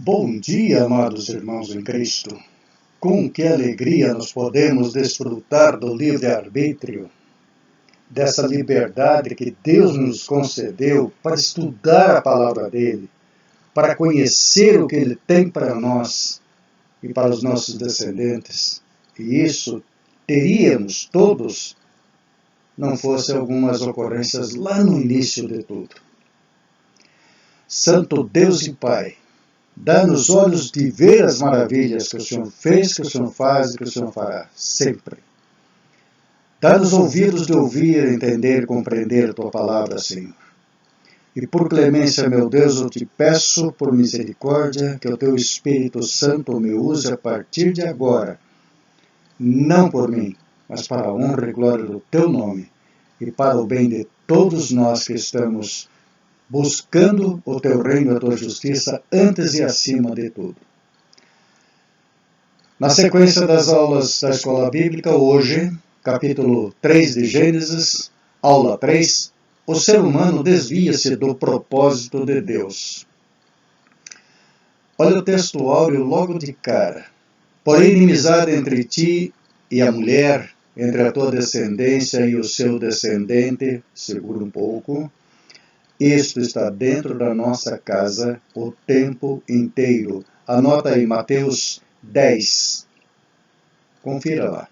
Bom dia, amados irmãos em Cristo. Com que alegria nós podemos desfrutar do livre-arbítrio, dessa liberdade que Deus nos concedeu para estudar a palavra dele, para conhecer o que ele tem para nós e para os nossos descendentes. E isso teríamos todos, não fosse algumas ocorrências lá no início de tudo. Santo Deus e Pai, dá-nos olhos de ver as maravilhas que o Senhor fez, que o Senhor faz e que o Senhor fará, sempre. Dá-nos ouvidos de ouvir, entender e compreender a Tua palavra, Senhor. E por clemência, meu Deus, eu te peço, por misericórdia, que o Teu Espírito Santo me use a partir de agora, não por mim, mas para a honra e glória do Teu nome, e para o bem de todos nós que estamos buscando o Teu reino e a Tua justiça antes e acima de tudo. Na sequência das aulas da Escola Bíblica, hoje, capítulo 3 de Gênesis, aula 3, o ser humano desvia-se do propósito de Deus. Olha o texto áureo logo de cara. Porém, inimizade entre ti e a mulher, entre a tua descendência e o seu descendente, segura um pouco. Isto está dentro da nossa casa o tempo inteiro. Anota aí, Mateus 10. Confira lá.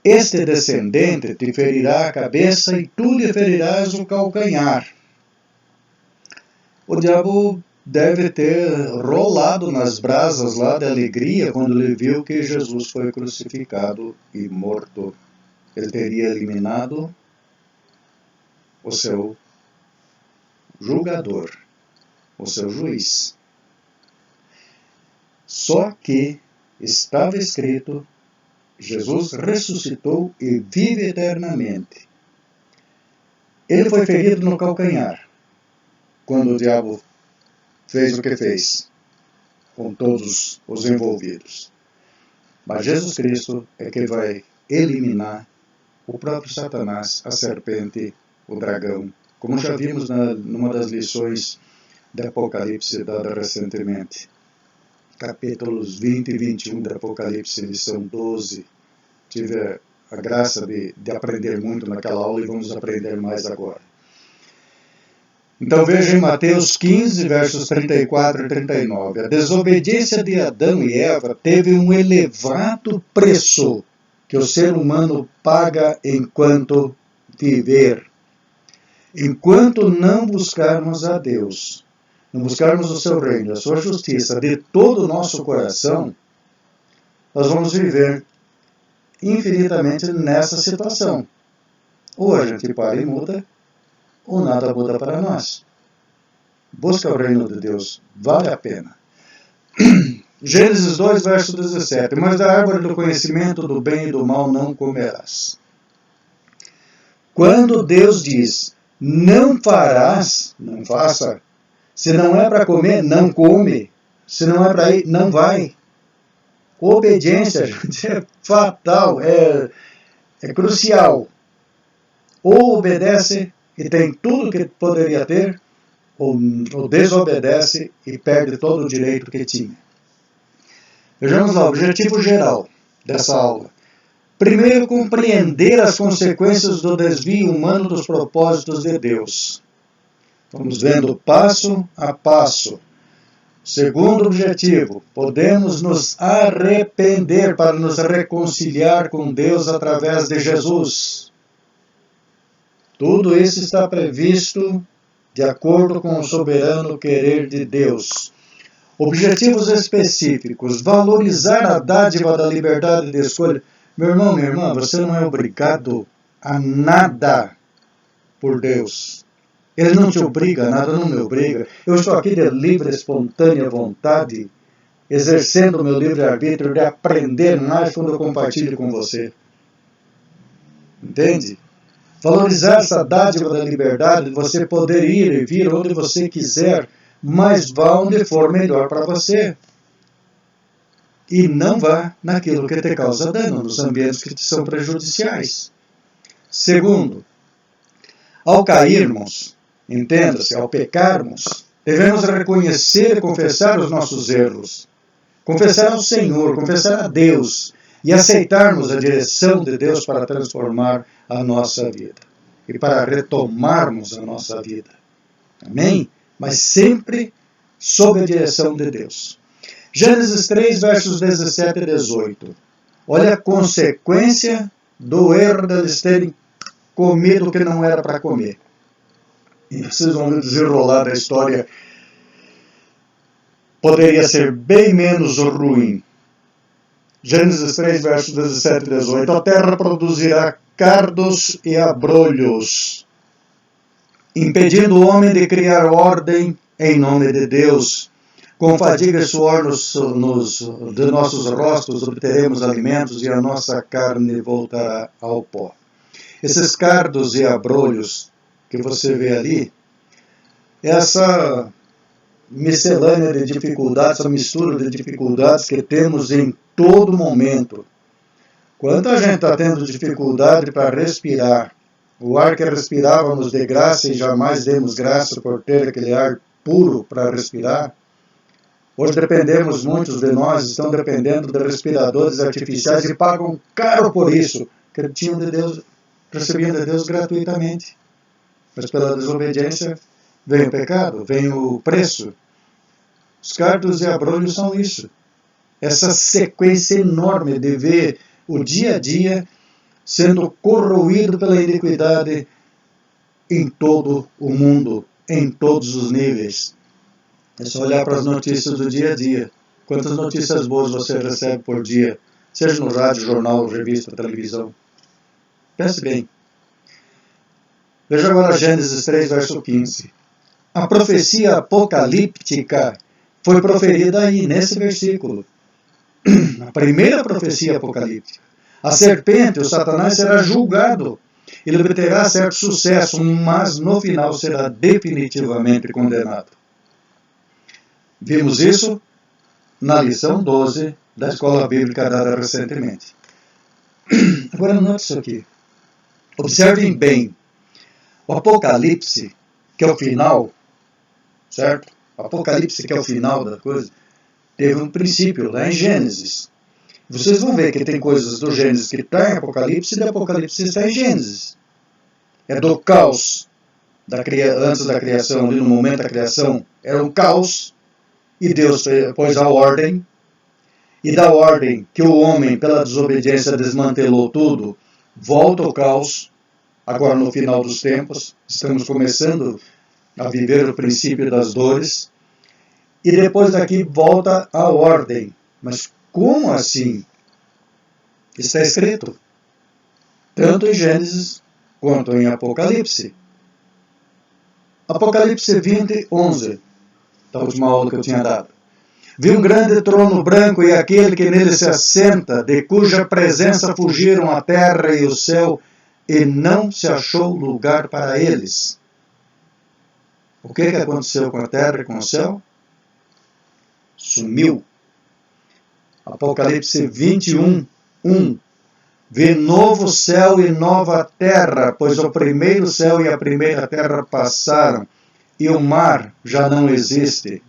Este descendente te ferirá a cabeça e tu lhe ferirás o calcanhar. O diabo deve ter rolado nas brasas lá de alegria quando ele viu que Jesus foi crucificado e morto. Ele teria eliminado o seu julgador, o seu juiz. Só que estava escrito, Jesus ressuscitou e vive eternamente. Ele foi ferido no calcanhar, quando o diabo fez o que fez, com todos os envolvidos. Mas Jesus Cristo é que vai eliminar o próprio Satanás, a serpente, o dragão, como já vimos numa das lições de Apocalipse dada recentemente. Capítulos 20 e 21 de Apocalipse, lição 12. Tive a graça de aprender muito naquela aula e vamos aprender mais agora. Então veja em Mateus 15, versos 34 e 39. A desobediência de Adão e Eva teve um elevado preço que o ser humano paga enquanto viver. Enquanto não buscarmos a Deus, não buscarmos o seu reino, a sua justiça de todo o nosso coração, nós vamos viver infinitamente nessa situação. Ou a gente para e muda, ou nada muda para nós. Busca o reino de Deus, vale a pena. Gênesis 2, verso 17. Mas da árvore do conhecimento do bem e do mal não comerás. Quando Deus diz, não farás, não faça. Se não é para comer, não come. Se não é para ir, não vai. Obediência, gente, é fatal, é crucial. Ou obedece e tem tudo que poderia ter, ou desobedece e perde todo o direito que tinha. Vejamos lá, o objetivo geral dessa aula. Primeiro, compreender as consequências do desvio humano dos propósitos de Deus. Vamos vendo passo a passo. Segundo objetivo, podemos nos arrepender para nos reconciliar com Deus através de Jesus. Tudo isso está previsto de acordo com o soberano querer de Deus. Objetivos específicos, valorizar a dádiva da liberdade de escolha. Meu irmão, minha irmã, você não é obrigado a nada por Deus. Ele não te obriga, nada não me obriga. Eu estou aqui de livre, espontânea vontade, exercendo o meu livre-arbítrio de aprender mais quando eu compartilho com você. Entende? Valorizar essa dádiva da liberdade, de você poder ir e vir onde você quiser, mas vá onde for melhor para você. E não vá naquilo que te causa dano, nos ambientes que te são prejudiciais. Segundo, ao cairmos, entenda-se, ao pecarmos, Devemos reconhecer e confessar os nossos erros, confessar ao Senhor, confessar a Deus e aceitarmos a direção de Deus para transformar a nossa vida e para retomarmos a nossa vida. Amém? Mas sempre sob a direção de Deus. Gênesis 3, versos 17 e 18. Olha a consequência do erro deles terem comido o que não era para comer. E vocês vão ver o desenrolar da história. Poderia ser bem menos ruim. Gênesis 3, versos 17 e 18. A terra produzirá cardos e abrolhos, impedindo o homem de criar ordem em nome de Deus. Com fadiga e suor de nossos rostos obteremos alimentos e a nossa carne voltará ao pó. Esses cardos e abrolhos que você vê ali, essa miscelânea de dificuldades, essa mistura de dificuldades que temos em todo momento. Quanta gente está tendo dificuldade para respirar? O ar que respirávamos de graça e jamais demos graça por ter aquele ar puro para respirar. Hoje dependemos, muitos de nós estão dependendo de respiradores artificiais e pagam caro por isso, que tinham de Deus, recebiam de Deus gratuitamente. Mas pela desobediência vem o pecado, vem o preço. Os cardos e abrolhos são isso. Essa sequência enorme de ver o dia a dia sendo corroído pela iniquidade em todo o mundo, em todos os níveis. É só olhar para as notícias do dia a dia. Quantas notícias boas você recebe por dia, seja no rádio, jornal, revista, televisão. Pense bem. Veja agora Gênesis 3, verso 15. A profecia apocalíptica foi proferida aí, nesse versículo. A primeira profecia apocalíptica. A serpente, o Satanás, será julgado. Ele obterá certo sucesso, mas no final será definitivamente condenado. Vimos isso na lição 12 da Escola Bíblica dada recentemente. Agora note isso aqui. Observem bem. O Apocalipse, que é o final, certo? O Apocalipse, que é o final da coisa, teve um princípio lá em Gênesis. Vocês vão ver que tem coisas do Gênesis que está em Apocalipse e do Apocalipse está em Gênesis. É do caos, antes da criação, ali no momento da criação, era um caos, e Deus pôs a ordem, e da ordem que o homem, pela desobediência, desmantelou tudo, volta ao caos. Agora, no final dos tempos, estamos começando a viver o princípio das dores, e depois daqui volta a ordem. Mas como assim? Está escrito, tanto em Gênesis quanto em Apocalipse. Apocalipse 20, 11, da última aula que eu tinha dado. Vi um grande trono branco e aquele que nele se assenta, de cuja presença fugiram a terra e o céu, e não se achou lugar para eles. O que aconteceu com a terra e com o céu? Sumiu. Apocalipse 21, 1. Vê novo céu e nova terra, pois o primeiro céu e a primeira terra passaram, e o mar já não existe.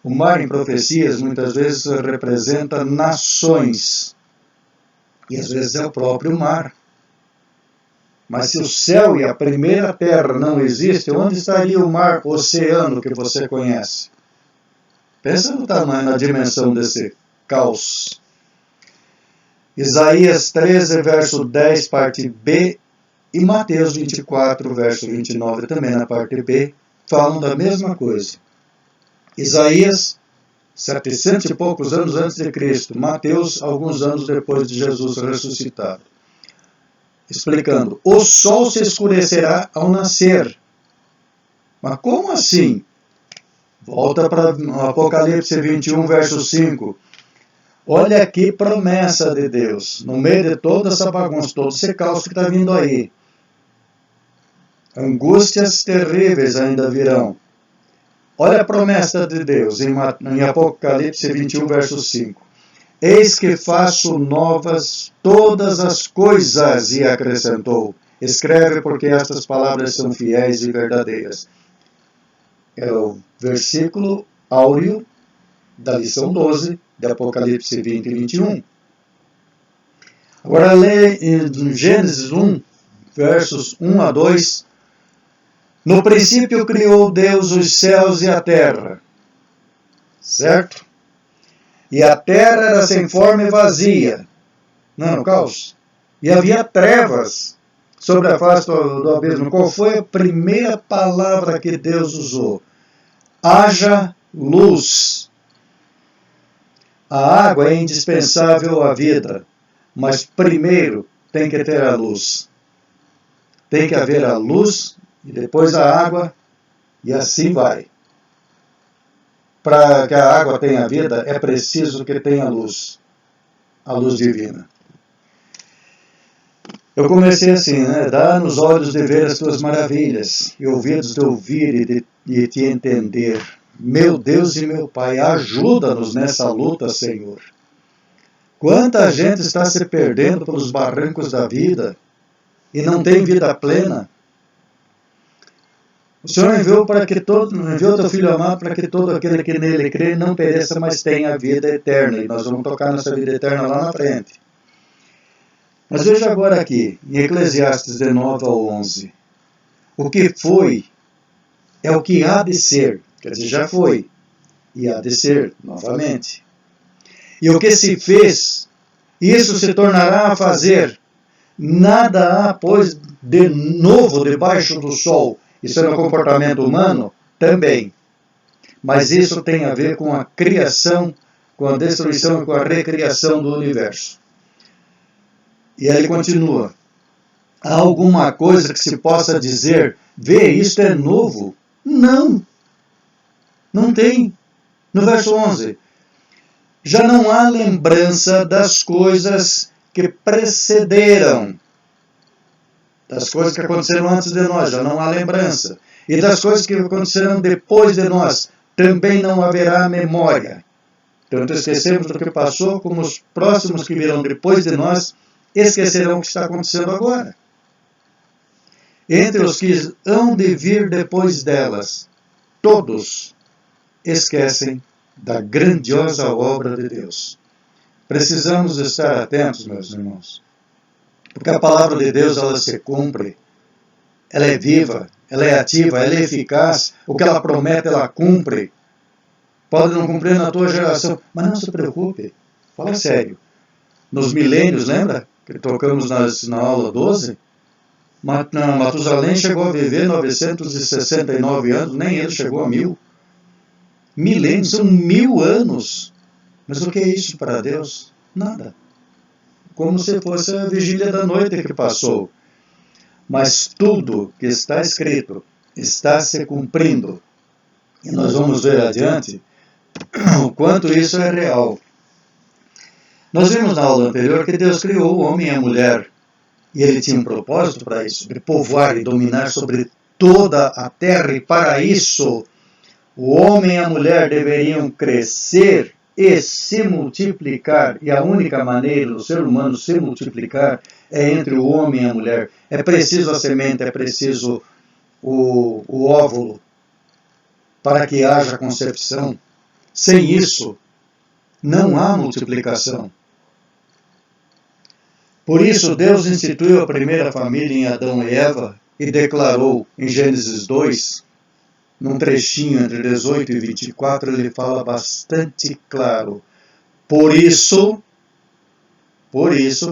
O mar, em profecias, muitas vezes representa nações. E às vezes é o próprio mar. Mas se o céu e a primeira terra não existem, onde estaria o mar, o oceano que você conhece? Pensa no tamanho, na dimensão desse caos. Isaías 13, verso 10, parte B, e Mateus 24, verso 29, também na parte B, falam da mesma coisa. Isaías, 700 e poucos anos antes de Cristo. Mateus, alguns anos depois de Jesus ressuscitado. Explicando, o sol se escurecerá ao nascer. Mas como assim? Volta para Apocalipse 21, verso 5. Olha que promessa de Deus, no meio de toda essa bagunça, todo esse caos que está vindo aí. Angústias terríveis ainda virão. Olha a promessa de Deus em Apocalipse 21, verso 5. Eis que faço novas todas as coisas, e acrescentou. Escreve, porque estas palavras são fiéis e verdadeiras. Era o versículo áureo da lição 12 de Apocalipse 20 e 21. Agora lê em Gênesis 1, versos 1 a 2. No princípio criou Deus os céus e a terra. Certo? E a terra era sem forma e vazia. Não, no caos. E havia trevas sobre a face do abismo. Qual foi a primeira palavra que Deus usou? Haja luz. A água é indispensável à vida, mas primeiro tem que ter a luz. Tem que haver a luz e depois a água, e assim vai. Para que a água tenha vida, é preciso que tenha luz, a luz divina. Eu comecei assim, né? Dá-nos olhos de ver as tuas maravilhas, e ouvidos de ouvir e de te entender. Meu Deus e meu Pai, ajuda-nos nessa luta, Senhor. Quanta gente está se perdendo pelos barrancos da vida e não tem vida plena. O Senhor enviou teu Filho amado para que todo aquele que nele crê não pereça, mas tenha vida eterna. E nós vamos tocar nessa vida eterna lá na frente. Mas veja agora aqui, em Eclesiastes 19 ao 11. O que foi é o que há de ser. Quer dizer, já foi. E há de ser novamente. E o que se fez, isso se tornará a fazer. Nada há, pois, de novo debaixo do sol. Isso é no comportamento humano? Também. Mas isso tem a ver com a criação, com a destruição e com a recriação do universo. E aí ele continua. Há alguma coisa que se possa dizer, vê, isto é novo? Não. Não tem. No verso 11. Já não há lembrança das coisas que precederam. Das coisas que aconteceram antes de nós, já não há lembrança. E das coisas que acontecerão depois de nós, também não haverá memória. Tanto esquecemos do que passou, como os próximos que virão depois de nós, esquecerão o que está acontecendo agora. Entre os que hão de vir depois delas, todos esquecem da grandiosa obra de Deus. Precisamos estar atentos, meus irmãos. Porque a palavra de Deus, ela se cumpre, ela é viva, ela é ativa, ela é eficaz, o que ela promete, ela cumpre. Pode não cumprir na tua geração, mas não se preocupe, fala sério. Nos milênios, lembra? Que tocamos na aula 12? Matusalém chegou a viver 969 anos, nem ele chegou a 1000. Milênios, são 1000 anos. Mas o que é isso para Deus? Nada. Como se fosse a vigília da noite que passou. Mas tudo que está escrito está se cumprindo. E nós vamos ver adiante o quanto isso é real. Nós vimos na aula anterior que Deus criou o homem e a mulher. E ele tinha um propósito para isso, de povoar e dominar sobre toda a terra. E para isso, o homem e a mulher deveriam crescer e se multiplicar, e a única maneira do ser humano se multiplicar é entre o homem e a mulher. É preciso a semente, é preciso o óvulo para que haja concepção. Sem isso, não há multiplicação. Por isso, Deus instituiu a primeira família em Adão e Eva e declarou em Gênesis 2, num trechinho entre 18 e 24, ele fala bastante claro. Por isso,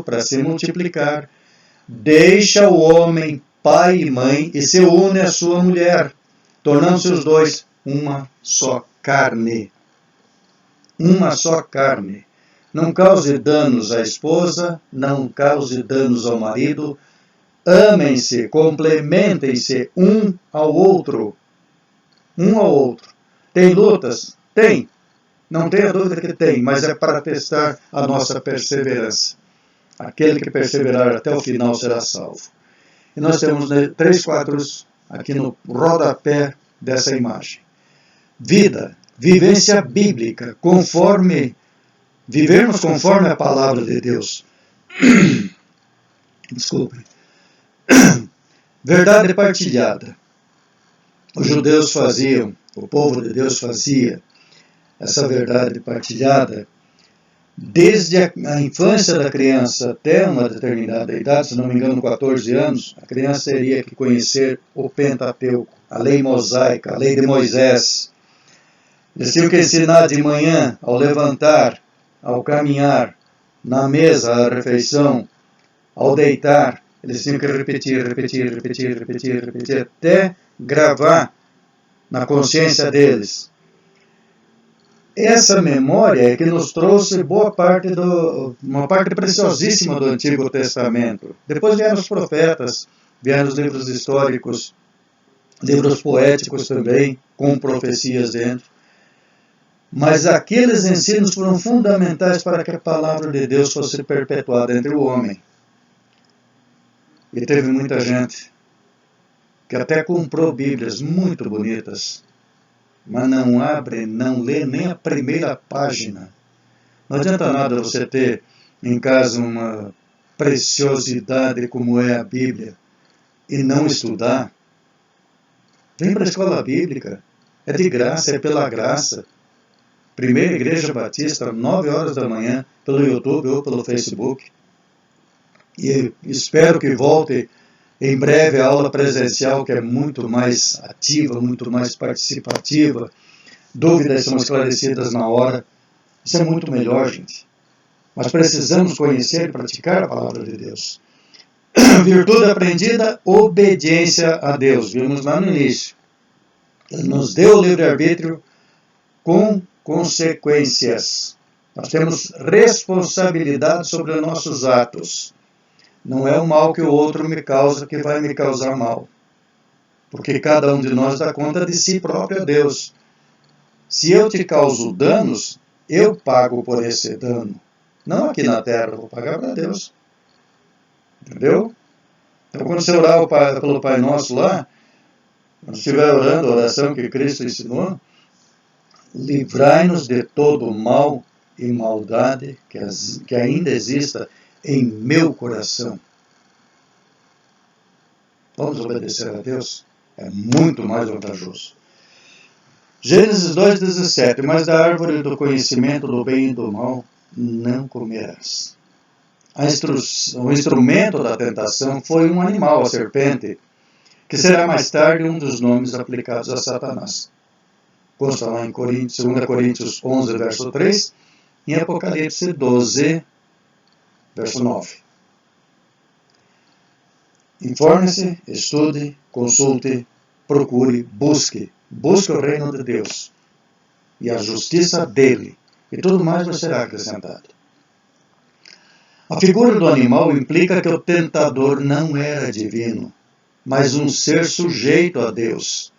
para se multiplicar, deixa o homem pai e mãe e se une à sua mulher, tornando-se os dois uma só carne. Uma só carne. Não cause danos à esposa, não cause danos ao marido. Amem-se, complementem-se um ao outro. Um ao outro. Tem lutas? Tem. Não tenha dúvida que tem, mas é para testar a nossa perseverança. Aquele que perseverar até o final será salvo. E nós temos 3 quadros aqui no rodapé dessa imagem. Vida, vivência bíblica, vivermos conforme a palavra de Deus. Desculpe. Verdade partilhada. Os judeus faziam o povo de Deus fazia essa verdade partilhada, desde a infância da criança até uma determinada idade, se não me engano 14 anos, a criança teria que conhecer o Pentateuco, a lei mosaica, a lei de Moisés. Eles tinham que ensinar de manhã, ao levantar, ao caminhar, na mesa, à refeição, ao deitar. Eles tinham que repetir, até gravar na consciência deles. Essa memória é que nos trouxe uma parte preciosíssima do Antigo Testamento. Depois vieram os profetas, vieram os livros históricos, livros poéticos também, com profecias dentro. Mas aqueles ensinos foram fundamentais para que a palavra de Deus fosse perpetuada entre o homem. E teve muita gente que até comprou Bíblias muito bonitas, mas não abre, não lê nem a primeira página. Não adianta nada você ter em casa uma preciosidade como é a Bíblia e não estudar. Vem para a escola bíblica, é de graça, é pela graça. Primeira Igreja Batista, 9 horas da manhã, pelo YouTube ou pelo Facebook. E espero que volte em breve a aula presencial, que é muito mais ativa, muito mais participativa. Dúvidas são esclarecidas na hora. Isso é muito melhor, gente. Mas precisamos conhecer e praticar a palavra de Deus. Virtude aprendida, obediência a Deus. Vimos lá no início. Ele nos deu o livre-arbítrio com consequências. Nós temos responsabilidade sobre os nossos atos. Não é o mal que o outro me causa que vai me causar mal. Porque cada um de nós dá conta de si próprio a Deus. Se eu te causo danos, eu pago por esse dano. Não aqui na terra, eu vou pagar para Deus. Entendeu? Então quando você orar pelo Pai Nosso lá, quando estiver orando a oração que Cristo ensinou, livrai-nos de todo mal e maldade que ainda exista em meu coração. Vamos obedecer a Deus? É muito mais vantajoso. Gênesis 2,17. Mas da árvore do conhecimento do bem e do mal não comerás. O instrumento da tentação foi um animal, a serpente, que será mais tarde um dos nomes aplicados a Satanás. Consta lá em 2 Coríntios 11, verso 3, e em Apocalipse 12, verso 9. Informe-se, estude, consulte, procure, busque. Busque o reino de Deus e a justiça dele, e tudo mais vos será acrescentado. A figura do animal implica que o tentador não era divino, mas um ser sujeito a Deus.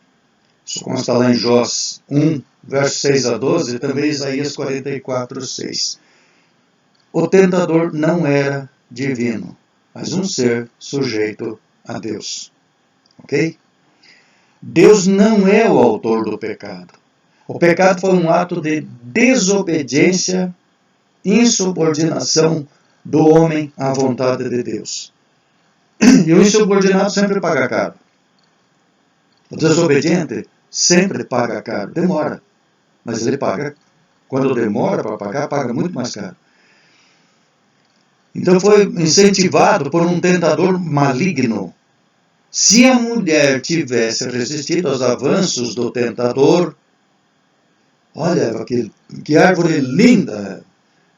Isso consta lá em Jó 1, verso 6 a 12, e também Isaías 44, 6. O tentador não era divino, mas um ser sujeito a Deus. Ok? Deus não é o autor do pecado. O pecado foi um ato de desobediência, insubordinação do homem à vontade de Deus. E o insubordinado sempre paga caro. O desobediente sempre paga caro. Demora. Mas ele paga. Quando demora para pagar, paga muito mais caro. Então foi incentivado por um tentador maligno. Se a mulher tivesse resistido aos avanços do tentador, olha Eva, que árvore linda,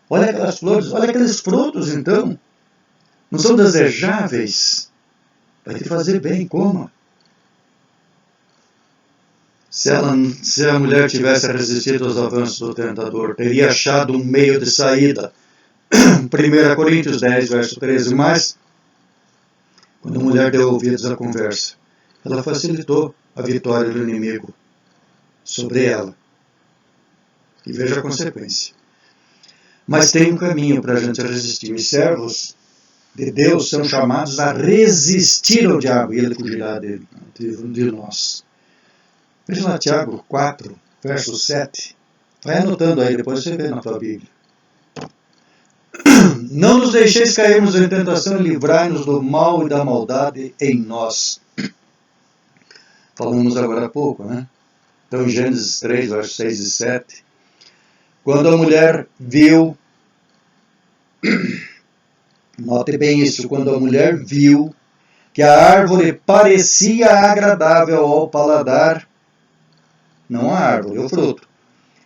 olha aquelas flores, olha aqueles frutos então, não são desejáveis, vai te fazer bem, coma. Se a mulher tivesse resistido aos avanços do tentador, teria achado um meio de saída. 1 Coríntios 10, verso 13, mas quando a mulher deu ouvidos à conversa, ela facilitou a vitória do inimigo sobre ela. E veja a consequência. Mas tem um caminho para a gente resistir. Os servos de Deus são chamados a resistir ao diabo, e ele fugirá de nós. Veja lá Tiago 4, verso 7. Vai anotando aí, depois você vê na tua Bíblia. Não nos deixeis cairmos em tentação e livrai-nos do mal e da maldade em nós. Falamos agora há pouco, né? Então, em Gênesis 3, versos 6 e 7, quando a mulher viu, note bem isso, quando a mulher viu que a árvore parecia agradável ao paladar, não a árvore, o fruto,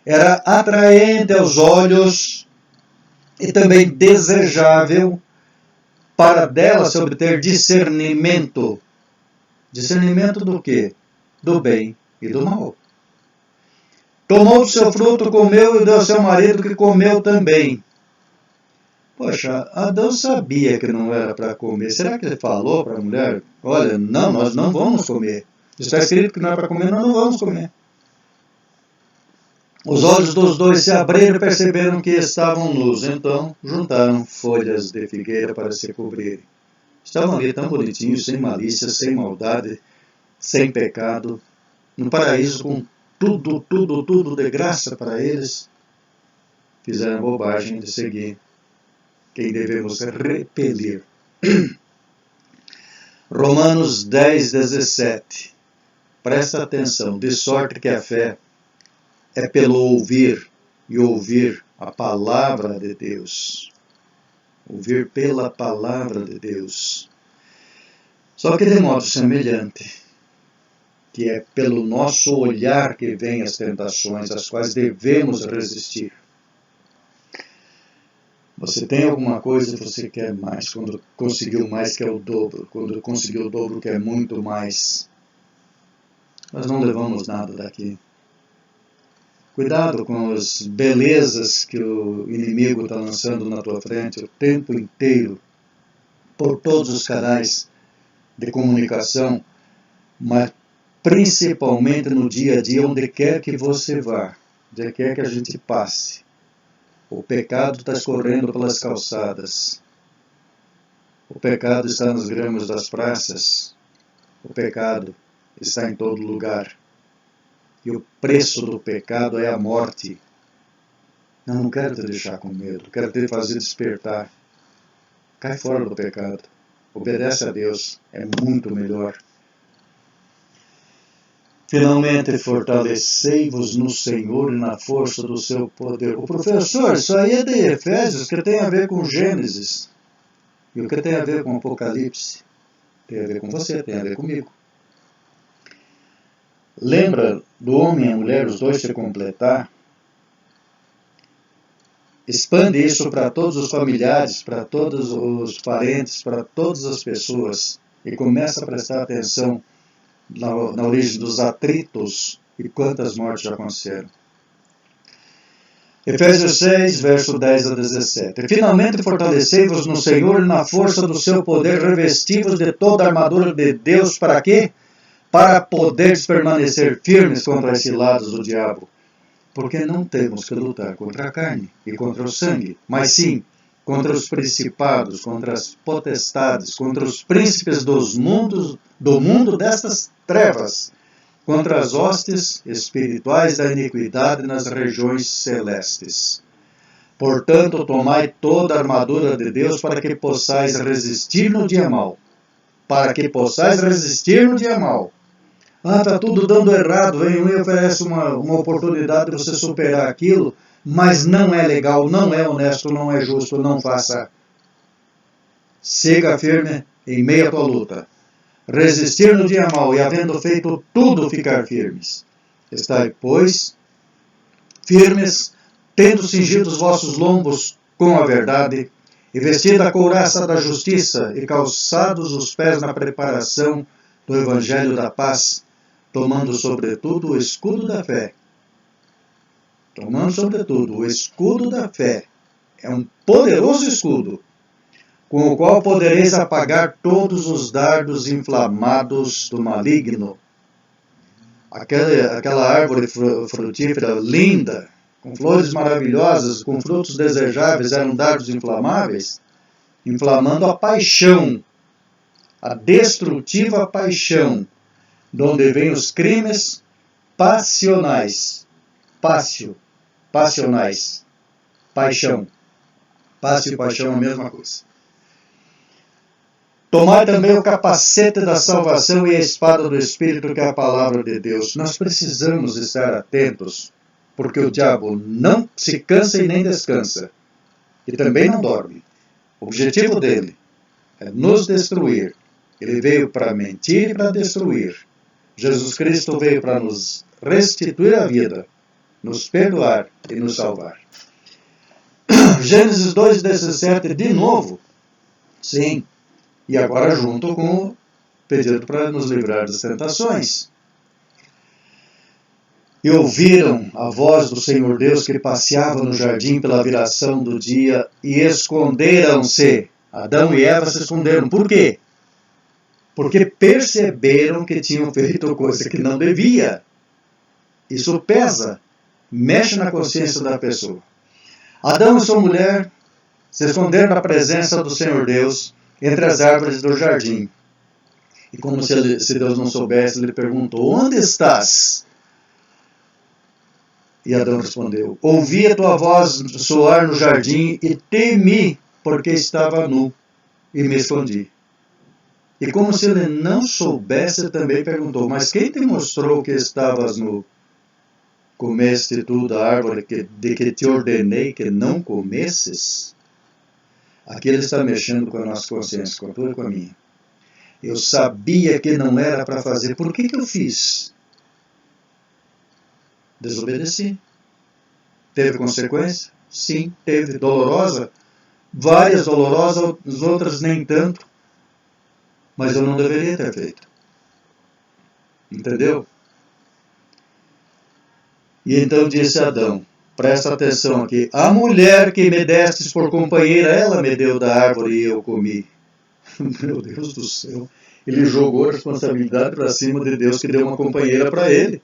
era atraente aos olhos e também desejável para dela se obter discernimento. Discernimento do quê? Do bem e do mal. Tomou do seu fruto, comeu e deu ao seu marido que comeu também. Poxa, Adão sabia que não era para comer. Será que ele falou para a mulher? Olha, não, nós não vamos comer. Está escrito que não é para comer, nós não vamos comer. Os olhos dos dois se abriram e perceberam que estavam nus. Então, juntaram folhas de figueira para se cobrirem. Estavam ali tão bonitinhos, sem malícia, sem maldade, sem pecado, no paraíso com tudo de graça para eles. Fizeram a bobagem de seguir quem devemos repelir. Romanos 10, 17. Presta atenção, de sorte que a fé é pelo ouvir, e ouvir a palavra de Deus. Ouvir pela palavra de Deus. Só que de modo semelhante, que é pelo nosso olhar que vêm as tentações, às quais devemos resistir. Você tem alguma coisa que você quer mais, quando conseguiu mais quer o dobro, quando conseguiu o dobro quer muito mais. Nós não levamos nada daqui. Cuidado com as belezas que o inimigo está lançando na tua frente o tempo inteiro, por todos os canais de comunicação, mas principalmente no dia a dia, onde quer que você vá, onde quer que a gente passe. O pecado está escorrendo pelas calçadas. O pecado está nas gramas das praças. O pecado está em todo lugar. E o preço do pecado é a morte. Não quero te deixar com medo, quero te fazer despertar. Cai fora do pecado. Obedece a Deus, é muito melhor. Finalmente, fortalecei-vos no Senhor e na força do seu poder. O professor, isso aí é de Efésios, que tem a ver com Gênesis. E o que tem a ver com Apocalipse? Tem a ver com você, tem a ver comigo. Lembra do homem e a mulher, os dois se completar? Expande isso para todos os familiares, para todos os parentes, para todas as pessoas. E começa a prestar atenção na origem dos atritos e quantas mortes já aconteceram. Efésios 6, verso 10 a 17. Finalmente fortalecei-vos no Senhor e na força do seu poder, revesti-vos de toda a armadura de Deus, para quê? Para poderes permanecer firmes contra as ciladas do diabo. Porque não temos que lutar contra a carne e contra o sangue, mas sim contra os principados, contra as potestades, contra os príncipes do mundo destas trevas, contra as hostes espirituais da iniquidade nas regiões celestes. Portanto, tomai toda a armadura de Deus para que possais resistir no dia mau. Para que possais resistir no dia mau. Está tudo dando errado, vem um e oferece uma oportunidade de você superar aquilo, mas não é legal, não é honesto, não é justo, não faça. Siga firme em meio à tua luta. Resistir no dia mau e, havendo feito tudo, ficar firmes. Estai, pois, firmes, tendo cingido os vossos lombos com a verdade, e vestida a couraça da justiça, e calçados os pés na preparação do evangelho da paz, tomando sobretudo o escudo da fé. Tomando sobretudo o escudo da fé. É um poderoso escudo, com o qual podereis apagar todos os dardos inflamados do maligno. Aquela árvore frutífera linda, com flores maravilhosas, com frutos desejáveis, eram dardos inflamáveis, inflamando a paixão, a destrutiva paixão, de onde vêm os crimes passionais. Passionais. Paixão. Pássio e paixão é a mesma coisa. Tomai também o capacete da salvação e a espada do Espírito, que é a palavra de Deus. Nós precisamos estar atentos, porque o diabo não se cansa e nem descansa, e também não dorme. O objetivo dele é nos destruir. Ele veio para mentir e para destruir. Jesus Cristo veio para nos restituir a vida, nos perdoar e nos salvar. Gênesis 2,17, de novo. Sim. E agora junto com o pedido para nos livrar das tentações. E ouviram a voz do Senhor Deus que passeava no jardim pela viração do dia e esconderam-se. Adão e Eva se esconderam. Por quê? Porque perceberam que tinham feito coisa que não devia. Isso pesa, mexe na consciência da pessoa. Adão e sua mulher se esconderam da presença do Senhor Deus entre as árvores do jardim. E como se Deus não soubesse, ele perguntou: onde estás? E Adão respondeu: ouvi a tua voz soar no jardim e temi, porque estava nu, e me escondi. E como se ele não soubesse, também perguntou: mas quem te mostrou que estavas nu? Comeste tu da árvore de que te ordenei que não comesses? Aqui ele está mexendo com a nossa consciência, com a tua e com a minha. Eu sabia que não era para fazer. Por que eu fiz? Desobedeci. Teve consequência? Sim, teve. Dolorosa? Várias dolorosas, as outras nem tanto. Mas eu não deveria ter feito. Entendeu? E então disse Adão: presta atenção aqui. A mulher que me destes por companheira, ela me deu da árvore e eu comi. Meu Deus do céu. Ele jogou a responsabilidade para cima de Deus que deu uma companheira para ele.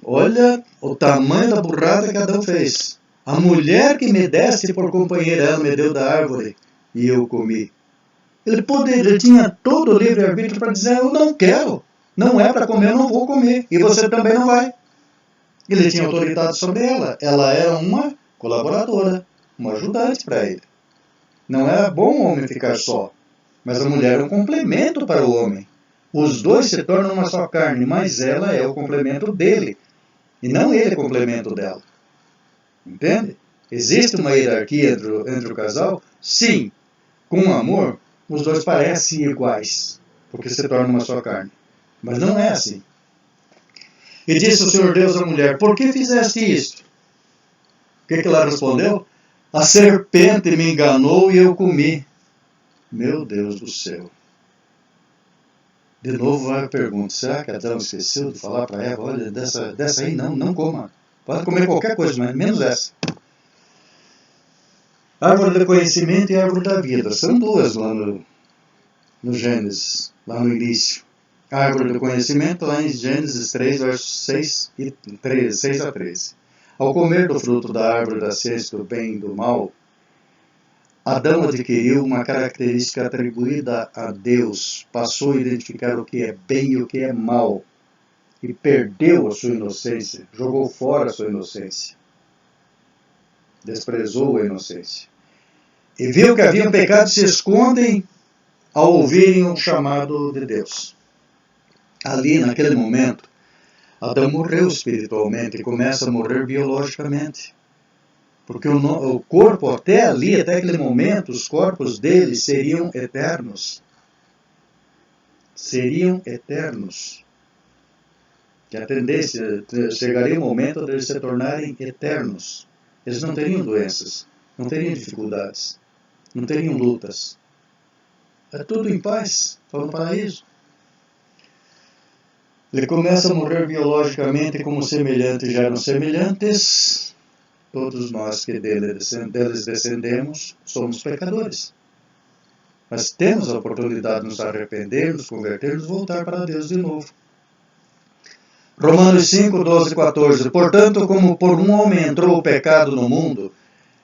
Olha o tamanho da burrada que Adão fez. A mulher que me deste por companheira, ela me deu da árvore e eu comi. Ele tinha todo o livre-arbítrio para dizer: eu não quero. Não é para comer, eu não vou comer. E você também não vai. Ele tinha autoridade sobre ela. Ela era uma colaboradora, uma ajudante para ele. Não era bom o homem ficar só, mas a mulher é um complemento para o homem. Os dois se tornam uma só carne, mas ela é o complemento dele, e não ele é complemento dela. Entende? Existe uma hierarquia entre o casal? Sim. Com amor, os dois parecem iguais, porque se tornam uma só carne. Mas não é assim. E disse o Senhor Deus à mulher: por que fizeste isto? O que ela respondeu? A serpente me enganou e eu comi. Meu Deus do céu. De novo vai a pergunta: será que Adão esqueceu de falar para Eva: olha, dessa aí não coma. Pode comer qualquer coisa, mas menos essa. Árvore do conhecimento e árvore da vida. São duas lá no Gênesis, lá no início. A árvore do conhecimento, lá em Gênesis 3, versos 6 a 13. Ao comer do fruto da árvore da ciência do bem e do mal, Adão adquiriu uma característica atribuída a Deus, passou a identificar o que é bem e o que é mal, e perdeu a sua inocência, jogou fora a sua inocência, desprezou a inocência. E viu que havia um pecado e se escondem ao ouvirem o chamado de Deus. Ali, naquele momento, Adão morreu espiritualmente e começa a morrer biologicamente. Porque o corpo, até ali, até aquele momento, os corpos dele seriam eternos. Seriam eternos. Que a tendência, chegaria um momento de eles se tornarem eternos. Eles não teriam doenças, não teriam dificuldades, não teriam lutas. É tudo em paz, estão no paraíso. Ele começa a morrer biologicamente como semelhantes já eram semelhantes. Todos nós que deles descendemos somos pecadores. Mas temos a oportunidade de nos arrepender, nos converter e nos voltar para Deus de novo. Romanos 5, 12 e 14. Portanto, como por um homem entrou o pecado no mundo,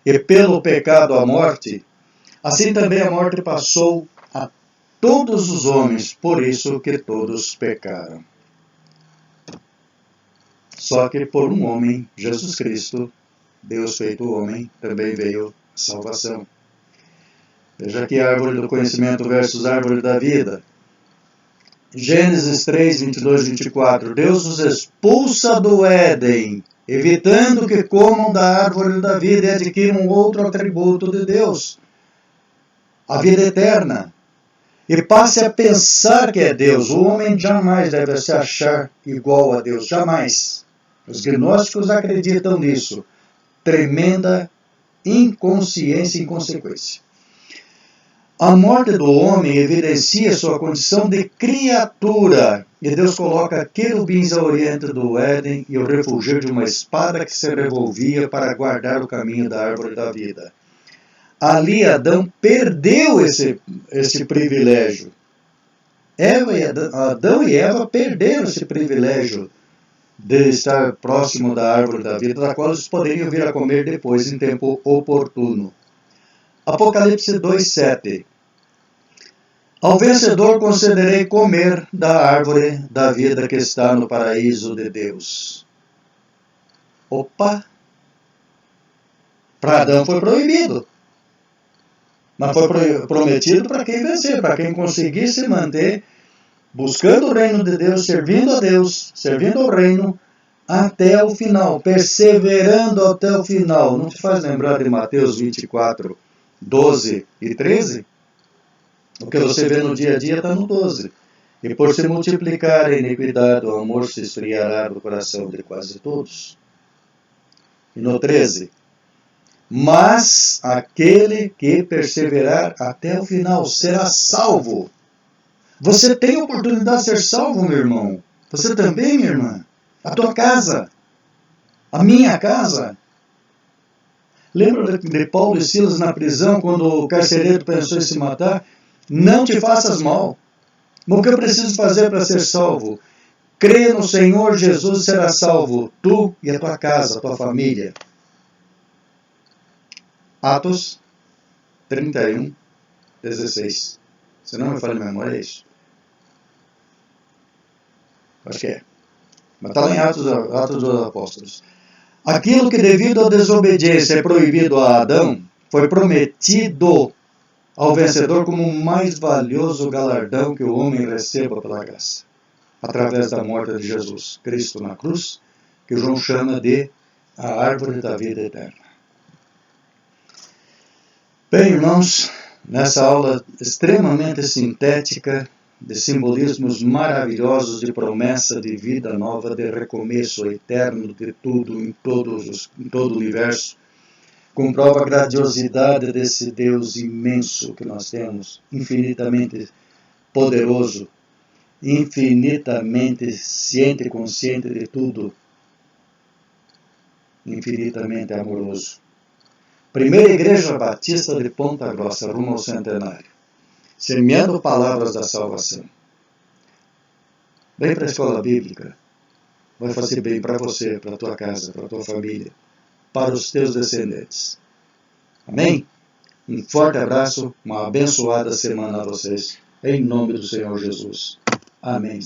e pelo pecado a morte, assim também a morte passou a todos os homens, por isso que todos pecaram. Só que por um homem, Jesus Cristo, Deus feito homem, também veio a salvação. Veja aqui a árvore do conhecimento versus árvore da vida. Gênesis 3, 22, 24. Deus os expulsa do Éden, evitando que comam da árvore da vida e adquiram outro atributo de Deus, a vida eterna. E passe a pensar que é Deus. O homem jamais deve se achar igual a Deus, jamais. Os gnósticos acreditam nisso. Tremenda inconsciência e inconsequência. A morte do homem evidencia sua condição de criatura, e Deus coloca querubins ao oriente do Éden e o refúgio de uma espada que se revolvia para guardar o caminho da árvore da vida. Ali Adão perdeu esse privilégio. Adão e Eva perderam esse privilégio de estar próximo da árvore da vida, da qual eles poderiam vir a comer depois, em tempo oportuno. Apocalipse 2:7. Ao vencedor concederei comer da árvore da vida que está no paraíso de Deus. Opa! Para Adão foi proibido. Mas foi prometido para quem vencer, para quem conseguir se manter buscando o reino de Deus, servindo ao reino até o final, perseverando até o final. Não te faz lembrar de Mateus 24, 12 e 13? O que você vê no dia a dia está no 12. E por se multiplicar a iniquidade, o amor se esfriará do coração de quase todos. E no 13. Mas aquele que perseverar até o final será salvo. Você tem a oportunidade de ser salvo, meu irmão. Você também, minha irmã. A tua casa. A minha casa. Lembra de Paulo e Silas na prisão, quando o carcereiro pensou em se matar? Não te faças mal. O que eu preciso fazer para ser salvo? Crê no Senhor Jesus e será salvo, tu e a tua casa, a tua família. Atos 31, 16. Se não me falha a memória, é isso. Acho que é. Mas está lá em Atos dos Apóstolos. Aquilo que devido à desobediência é proibido a Adão, foi prometido ao vencedor como o mais valioso galardão que o homem receba pela graça, através da morte de Jesus Cristo na cruz, que João chama de a árvore da vida eterna. Bem, irmãos, nessa aula extremamente sintética, de simbolismos maravilhosos de promessa de vida nova, de recomeço eterno de tudo, em todo o universo, comprova a grandiosidade desse Deus imenso que nós temos, infinitamente poderoso, infinitamente ciente e consciente de tudo, infinitamente amoroso. Primeira Igreja Batista de Ponta Grossa, rumo ao centenário. Semeando palavras da salvação. Vem para a escola bíblica. Vai fazer bem para você, para a tua casa, para a tua família, para os teus descendentes. Amém? Um forte abraço, uma abençoada semana a vocês. Em nome do Senhor Jesus. Amém.